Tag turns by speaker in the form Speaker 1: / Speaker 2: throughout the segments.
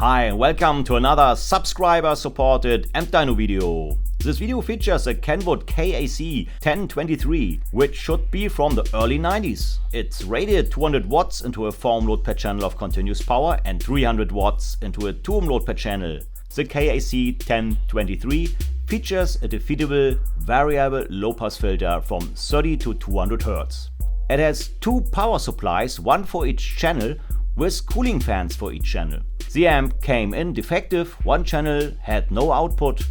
Speaker 1: Hi and welcome to another subscriber-supported ampdyno video. This video features a Kenwood KAC 1023, which should be from the early 90s. It's rated 200 watts into a 4 load per channel of continuous power and 300 watts into a 2 load per channel. The KAC 1023 features a defeatable variable low-pass filter from 30 to 200 Hz. It has two power supplies, one for each channel, with cooling fans for each channel. The amp came in defective, one channel had no output,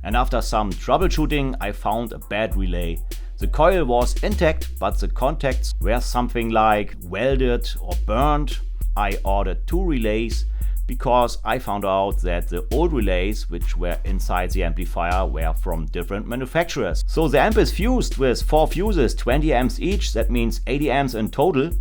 Speaker 1: and after some troubleshooting I found a bad relay. The coil was intact, but the contacts were something like welded or burned. I ordered two relays because I found out that the old relays which were inside the amplifier were from different manufacturers. So the amp is fused with 4 fuses, 20 amps each, that means 80 amps in total.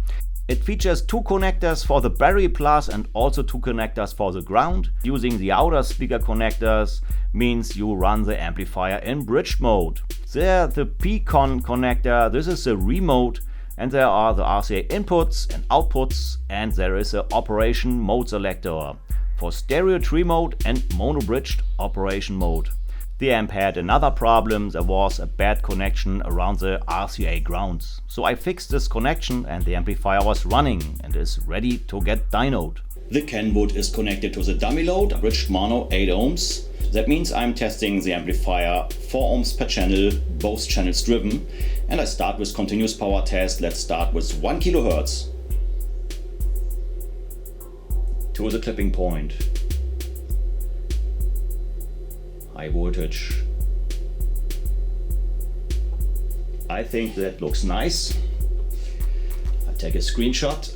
Speaker 1: It features two connectors for the battery plus and also two connectors for the ground. Using the outer speaker connectors means you run the amplifier in bridge mode. There the P-Con connector, this is the remote, and there are the RCA inputs and outputs, and there is a operation mode selector for stereo tree mode and mono bridged operation mode. The amp had another problem, there was a bad connection around the RCA grounds. So I fixed this connection and the amplifier was running and is ready to get dynoed. The Kenwood is connected to the dummy load, bridged mono 8 ohms. That means I'm testing the amplifier 4 ohms per channel, both channels driven. And I start with continuous power test. Let's start with 1 kHz. To the clipping point. High voltage. I think that looks nice. I take a screenshot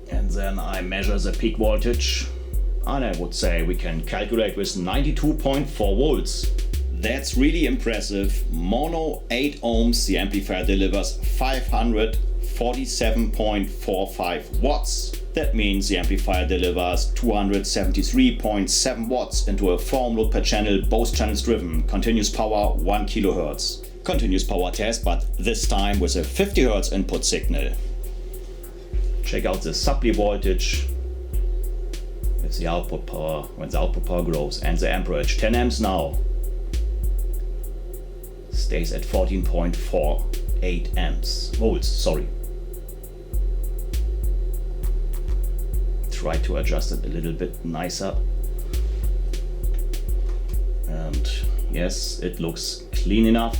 Speaker 1: and then I measure the peak voltage, and I would say we can calculate with 92.4 volts. That's really impressive. Mono 8 ohms, the amplifier delivers 547.45 watts. That means the amplifier delivers 273.7 watts into a 4 load per channel, both channels driven, continuous power 1 kHz. Continuous power test, but this time with a 50 Hz input signal. Check out the supply voltage. It's the output power, when the output power grows, and the amperage, 10 amps now. Stays at 14.48 volts, sorry. Try to adjust it a little bit nicer. And yes, it looks clean enough.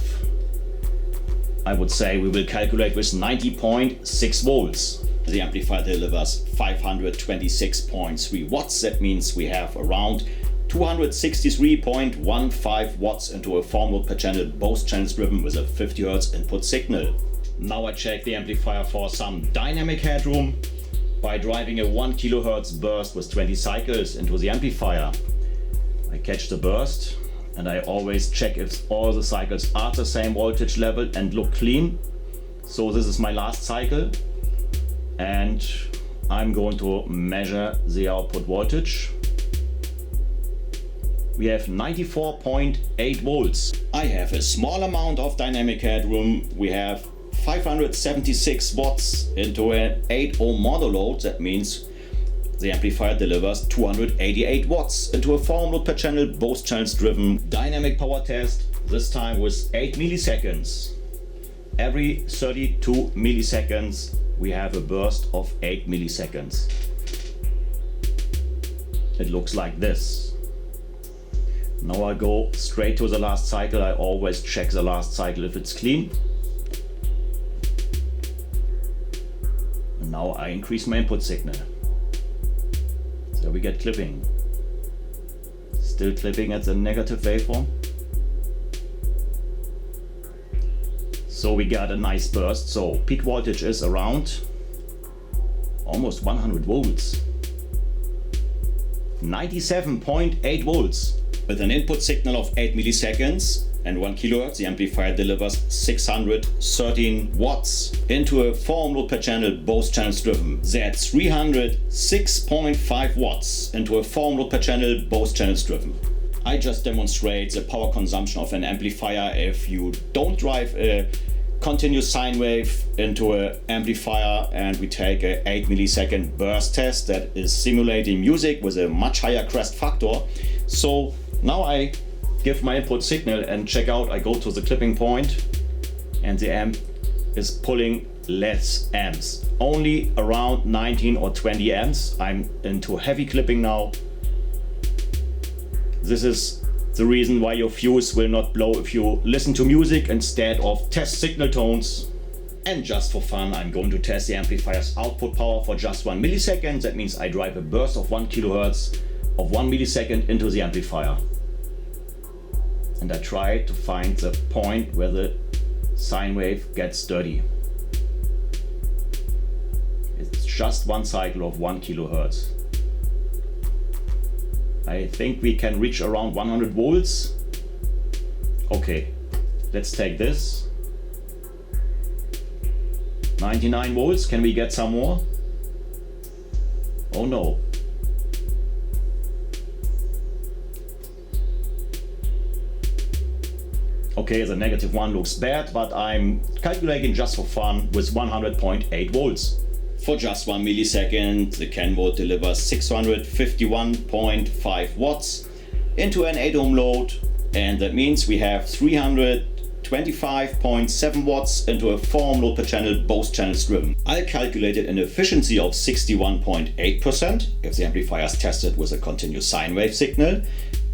Speaker 1: I would say we will calculate with 90.6 volts. The amplifier delivers 526.3 watts. That means we have around 263.15 watts into a 4 load per channel, both channels driven with a 50 Hz input signal. Now I check the amplifier for some dynamic headroom by driving a 1 kHz burst with 20 cycles into the amplifier. I catch the burst and I always check if all the cycles are at the same voltage level and look clean. So this is my last cycle and I'm going to measure the output voltage. We have 94.8 volts. I have a small amount of dynamic headroom. We have 576 watts into an 8 ohm mono load. That means the amplifier delivers 288 watts into a 4 load per channel, both channels driven. Dynamic power test, this time with 8 milliseconds. Every 32 milliseconds we have a burst of 8 milliseconds. It looks like this. Now I go straight to the last cycle. I always check the last cycle if it's clean. Now I increase my input signal. So we get clipping. Still clipping at the negative waveform. So we got a nice burst. So peak voltage is around almost 100 volts. 97.8 volts. With an input signal of 8 milliseconds and 1 kHz, the amplifier delivers 613 watts into a 4 load per channel, both channels driven. That's 306.5 watts into a 4 load per channel, both channels driven. I just demonstrate the power consumption of an amplifier if you don't drive a continuous sine wave into an amplifier, and we take a 8 millisecond burst test that is simulating music with a much higher crest factor. So now I give my input signal and check out. I go to the clipping point and the amp is pulling less amps, only around 19 or 20 amps. I'm into heavy clipping now. This is the reason why your fuse will not blow if you listen to music instead of test signal tones. And just for fun, I'm going to test the amplifier's output power for just 1 millisecond. That means I drive a burst of 1 kilohertz of 1 millisecond into the amplifier. And I try to find the point where the sine wave gets dirty. It's just one cycle of 1 kilohertz. I think we can reach around 100 volts. Okay, let's take this. 99 volts, can we get some more? Oh no. Okay, the negative one looks bad, but I'm calculating just for fun with 100.8 volts. For just 1 millisecond, the Kenwood delivers 651.5 watts into an 8 ohm load, and that means we have 325.7 watts into a 4 ohm load per channel, both channels driven. I calculated an efficiency of 61.8% if the amplifier is tested with a continuous sine wave signal,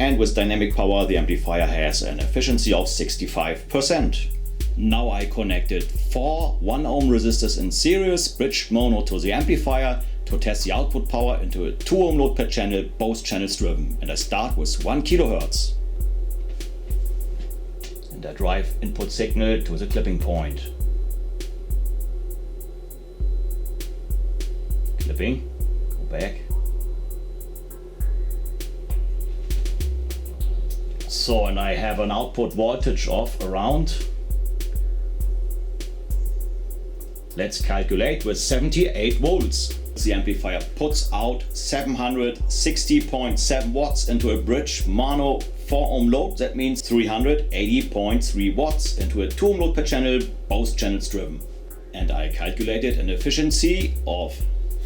Speaker 1: and with dynamic power the amplifier has an efficiency of 65%. Now I connected 4 1 ohm resistors in series, bridged mono to the amplifier to test the output power into a 2 ohm load per channel, both channels driven, and I start with 1 kilohertz. And I drive input signal to the clipping point. Clipping, go back. So, and I have an output voltage of around, let's calculate, with 78 volts. The amplifier puts out 760.7 watts into a bridge mono 4 ohm load. That means 380.3 watts into a 2 ohm load per channel, both channels driven. And I calculated an efficiency of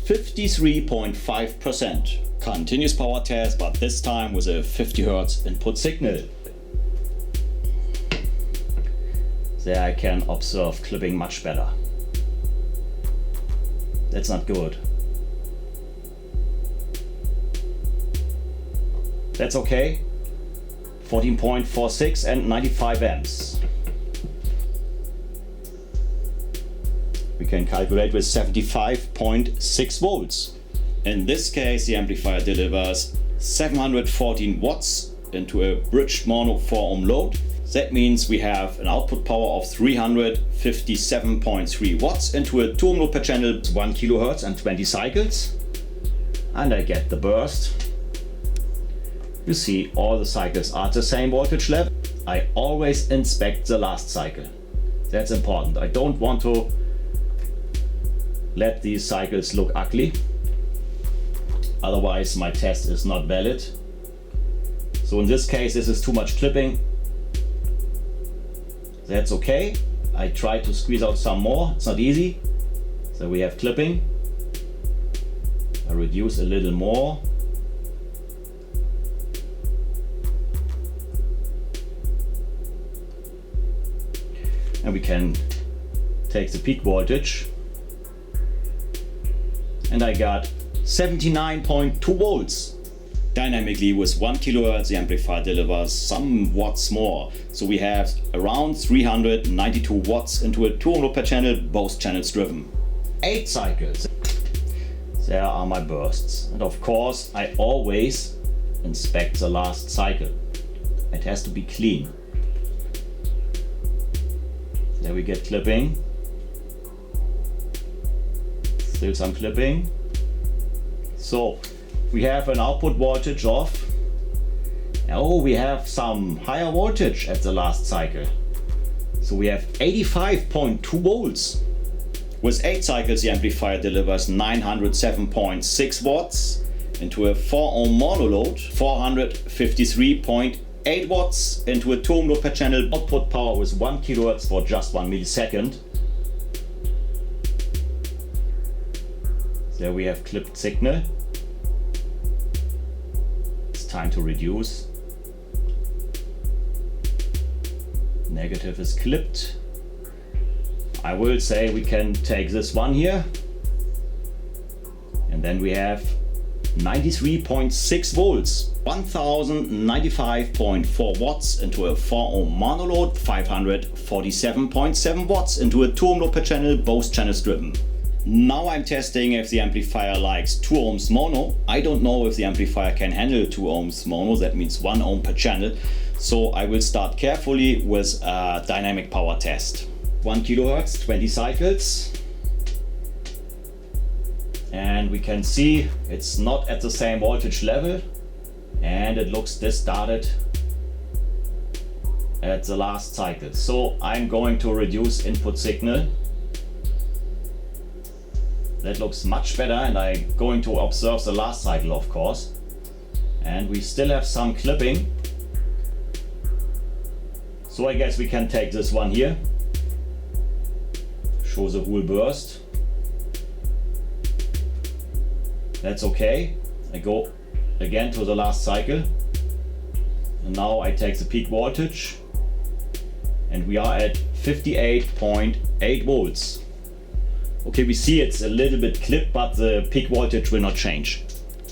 Speaker 1: 53.5%. Continuous power test, but this time with a 50 Hz input signal. There I can observe clipping much better. That's not good. That's okay. 14.46 and 95 amps. We can calculate with 75.6 volts. In this case, the amplifier delivers 714 watts into a bridged mono 4 ohm load. That means we have an output power of 357.3 watts into a 2 ohm load per channel, 1 kilohertz and 20 cycles. And I get the burst. You see, all the cycles are at the same voltage level. I always inspect the last cycle. That's important. I don't want to let these cycles look ugly. Otherwise my test is not valid. So in this case, this is too much clipping. That's okay. I try to squeeze out some more. It's not easy. So we have clipping. I reduce a little more. And we can take the peak voltage. And I got 79.2 volts. Dynamically with 1 kilohertz, the amplifier delivers some watts more. So we have around 392 watts into a 2 ohm load per channel, both channels driven. 8 cycles. There are my bursts. And of course, I always inspect the last cycle. It has to be clean. There we get clipping. Still some clipping. So we have an output voltage of, we have some higher voltage at the last cycle. So we have 85.2 volts. With 8 cycles, the amplifier delivers 907.6 watts into a 4 ohm mono load, 453.8 8 watts into a 2 ohm load per channel. Output power was 1 kHz for just 1 millisecond. There we have clipped signal. It's time to reduce. Negative is clipped. I will say we can take this one here. And then we have 93.6 volts, 1095.4 watts into a 4 ohm mono load, 547.7 watts into a 2 ohm load per channel, both channels driven. Now I'm testing if the amplifier likes 2 ohms mono. I don't know if the amplifier can handle 2 ohms mono, that means 1 ohm per channel. So I will start carefully with a dynamic power test. 1 kilohertz, 20 cycles. And we can see it's not at the same voltage level, and it looks distorted at the last cycle. So I'm going to reduce input signal. That looks much better, and I'm going to observe the last cycle, of course. And we still have some clipping. So I guess we can take this one here. Show the whole burst. That's okay. I go again to the last cycle. And now I take the peak voltage. And we are at 58.8 volts. Okay, we see it's a little bit clipped, but the peak voltage will not change.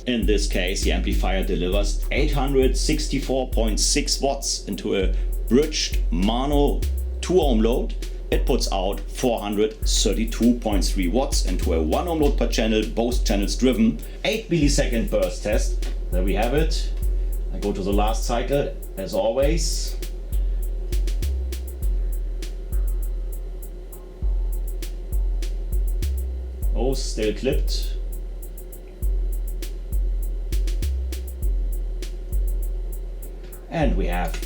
Speaker 1: In this case, the amplifier delivers 864.6 watts into a bridged mono 2 ohm load. It puts out 432.3 watts into a 1 ohm load per channel, both channels driven. 8 millisecond burst test. There we have it. I go to the last cycle as always. Oh, still clipped. And we have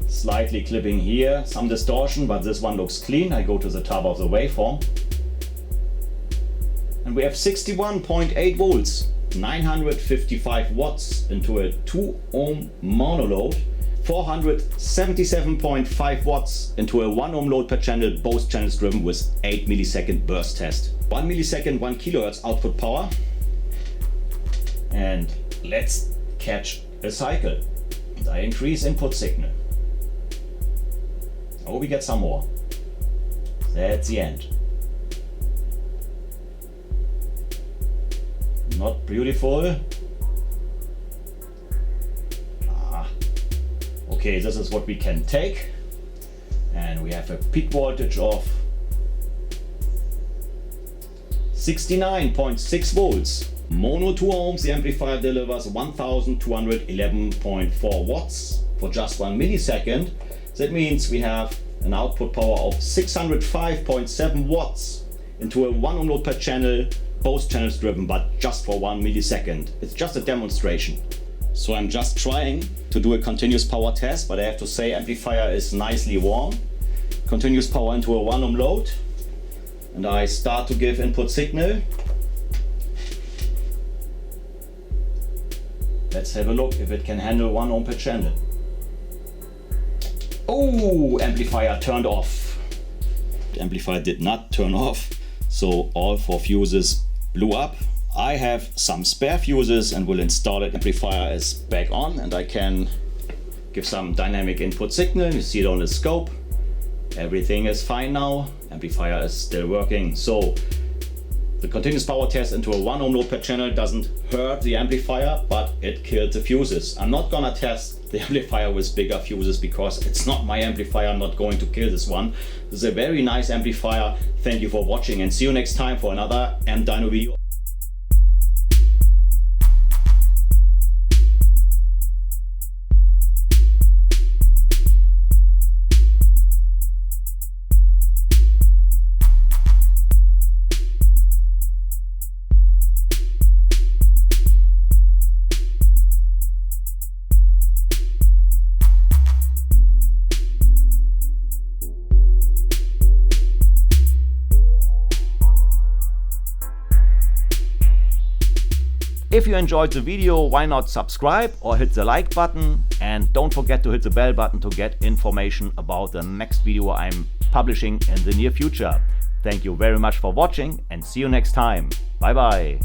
Speaker 1: slightly clipping here, some distortion, but this one looks clean. I go to the top of the waveform. And we have 61.8 volts, 955 watts into a 2 ohm mono load, 477.5 watts into a 1 ohm load per channel, both channels driven with 8 millisecond burst test. 1 millisecond, 1 kilohertz output power. And let's catch a cycle. And I increase input signal. Oh, we get some more. That's the end. Not beautiful. Okay, this is what we can take. And we have a peak voltage of 69.6 volts. Mono 2 ohms, the amplifier delivers 1211.4 watts for just 1 millisecond. That means we have an output power of 605.7 watts into a 1 ohm load per channel, both channels driven, but just for 1 millisecond. It's just a demonstration. So I'm just trying to do a continuous power test, but I have to say amplifier is nicely warm. Continuous power into a 1 ohm load. And I start to give input signal. Let's have a look if it can handle 1 ohm per channel. Oh, amplifier turned off. The amplifier did not turn off, so all 4 fuses blew up. I have some spare fuses and will install it. Amplifier is back on, and I can give some dynamic input signal. You see it on the scope. Everything is fine now. Amplifier is still working. So the continuous power test into a 1 ohm load per channel doesn't hurt the amplifier, but it killed the fuses. I'm not gonna test the amplifier with bigger fuses because it's not my amplifier. I'm not going to kill this one. This is a very nice amplifier. Thank you for watching, and see you next time for another ampdyno video. If you enjoyed the video, why not subscribe or hit the like button, and don't forget to hit the bell button to get information about the next video I'm publishing in the near future. Thank you very much for watching and see you next time. Bye bye.